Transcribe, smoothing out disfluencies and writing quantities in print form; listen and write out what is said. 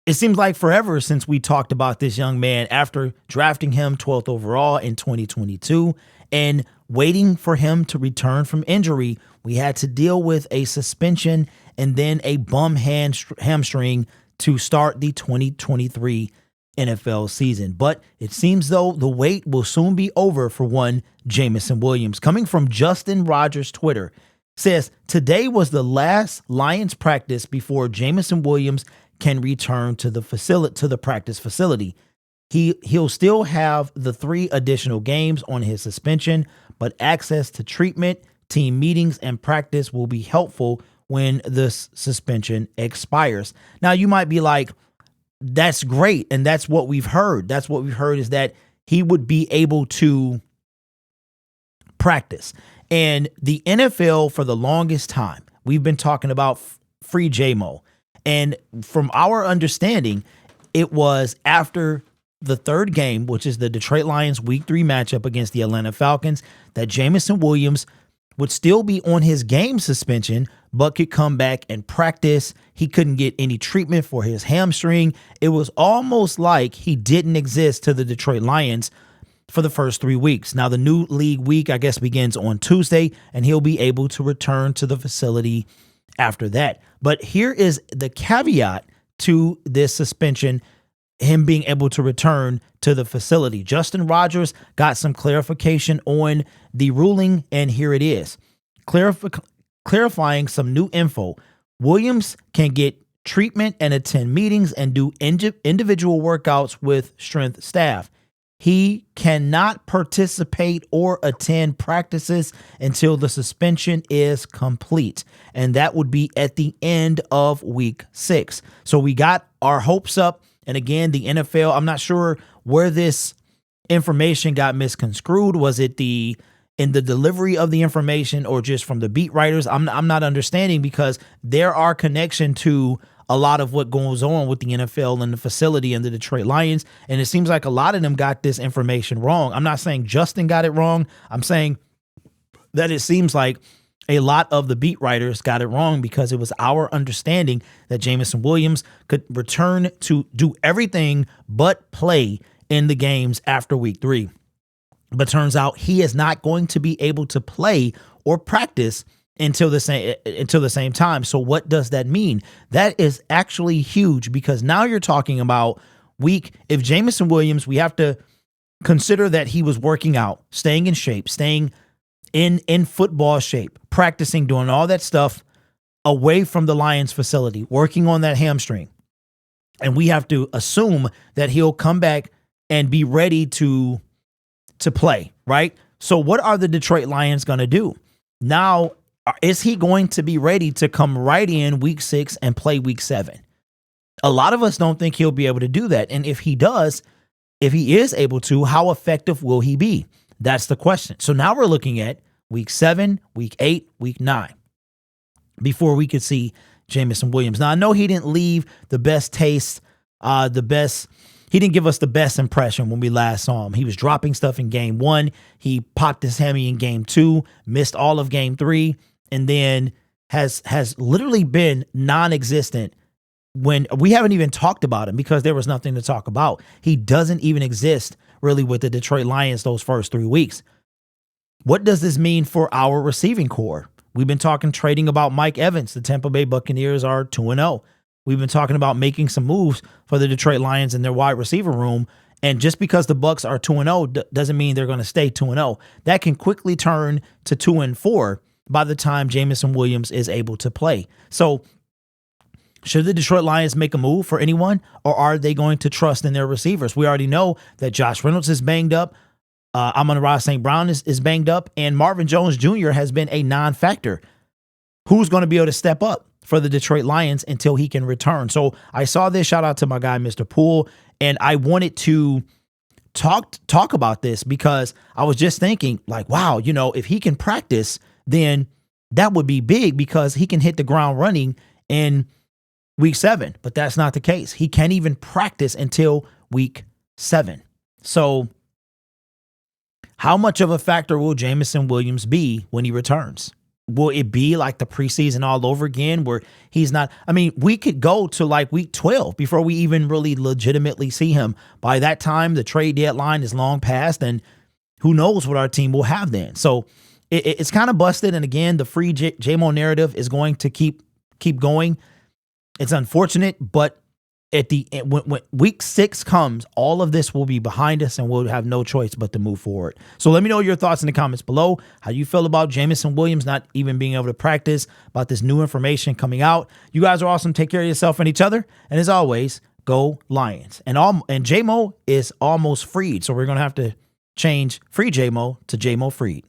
it seems like forever since we talked about this young man after drafting him 12th overall in 2022 and waiting for him to return from injury. We had to deal with a suspension and then a bum hamstring to start the 2023 NFL season. But it seems though the wait will soon be over for one Jameson Williams. Coming from Justin Rogers' Twitter, says today was the last Lions practice before Jameson Williams can return to the practice facility. He'll still have the 3 additional games on his suspension, but access to treatment, team meetings, and practice will be helpful when the suspension expires. Now you might be like, that's great, and that's what we've heard. That's what we've heard, is that he would be able to practice. And the NFL, for the longest time, we've been talking about free JAMO. And from our understanding, it was after the 3rd game, which is the Detroit Lions Week 3 matchup against the Atlanta Falcons, that Jameson Williams would still be on his game suspension, but could come back and practice. He couldn't get any treatment for his hamstring. It was almost like he didn't exist to the Detroit Lions for the first 3 weeks. Now, the new league week, I guess, begins on Tuesday, and he'll be able to return to the facility after that. But here is the caveat to this suspension, him being able to return to the facility. Justin Rogers got some clarification on the ruling, and here it is. Clarifying some new info. Williams can get treatment and attend meetings and do individual workouts with strength staff. He cannot participate or attend practices until the suspension is complete, and that would be at the end of week 6. So we got our hopes up. And again, the NFL, I'm not sure where this information got misconstrued. Was it in the delivery of the information or just from the beat writers? I'm not understanding, because there are connection to a lot of what goes on with the NFL and the facility and the Detroit Lions. And it seems like a lot of them got this information wrong. I'm not saying Justin got it wrong. I'm saying that it seems like a lot of the beat writers got it wrong, because it was our understanding that Jameson Williams could return to do everything but play in the games after week 3. But turns out he is not going to be able to play or practice until the same time. So what does that mean? That is actually huge, because now you're talking about if Jameson Williams, we have to consider that he was working out, staying in shape, staying in football shape, practicing, doing all that stuff away from the Lions facility, working on that hamstring. And we have to assume that he'll come back and be ready to play, right? So what are the Detroit Lions going to do? Now, is he going to be ready to come right in week 6 and play week 7? A lot of us don't think he'll be able to do that. And if he is able to, how effective will he be? That's the question. So now we're looking at week 7, week 8, week 9 before we could see Jameson Williams. Now, I know he didn't leave the best taste, he didn't give us the best impression when we last saw him. He was dropping stuff in game 1. He popped his hammy in game 2, missed all of game 3, and then has literally been non-existent when we haven't even talked about him, because there was nothing to talk about. He doesn't even exist really with the Detroit Lions those first 3 weeks. What does this mean for our receiving core? We've been trading about Mike Evans. The Tampa Bay Buccaneers are 2-0. We've been talking about making some moves for the Detroit Lions in their wide receiver room. And just because the Bucs are 2-0 doesn't mean they're going to stay 2-0. That can quickly turn to 2-4 by the time Jameson Williams is able to play. So should the Detroit Lions make a move for anyone, or are they going to trust in their receivers? We already know that Josh Reynolds is banged up. Amon-Ra St. Brown is banged up, and Marvin Jones Jr. has been a non-factor. Who's going to be able to step up for the Detroit Lions until he can return? So I saw this. Shout out to my guy, Mr. Poole, and I wanted to talk about this because I was just thinking, like, wow, if he can practice, then that would be big, because he can hit the ground running in week 7, but that's not the case. He can't even practice until week 7. So how much of a factor will Jameson Williams be when he returns? will it be like the preseason all over again where he's not? I mean, we could go to like week 12 before we even really legitimately see him. By that time, the trade deadline is long past, and who knows what our team will have then. So it's kind of busted. And again, the free JAMO narrative is going to keep going. It's unfortunate, but when week 6 comes, all of this will be behind us and we'll have no choice but to move forward. So let me know your thoughts in the comments below. How you feel about Jameson Williams not even being able to practice, about this new information coming out. You guys are awesome. Take care of yourself and each other. And as always, go Lions. And JAMO is almost freed. So we're going to have to change free JAMO to JAMO freed.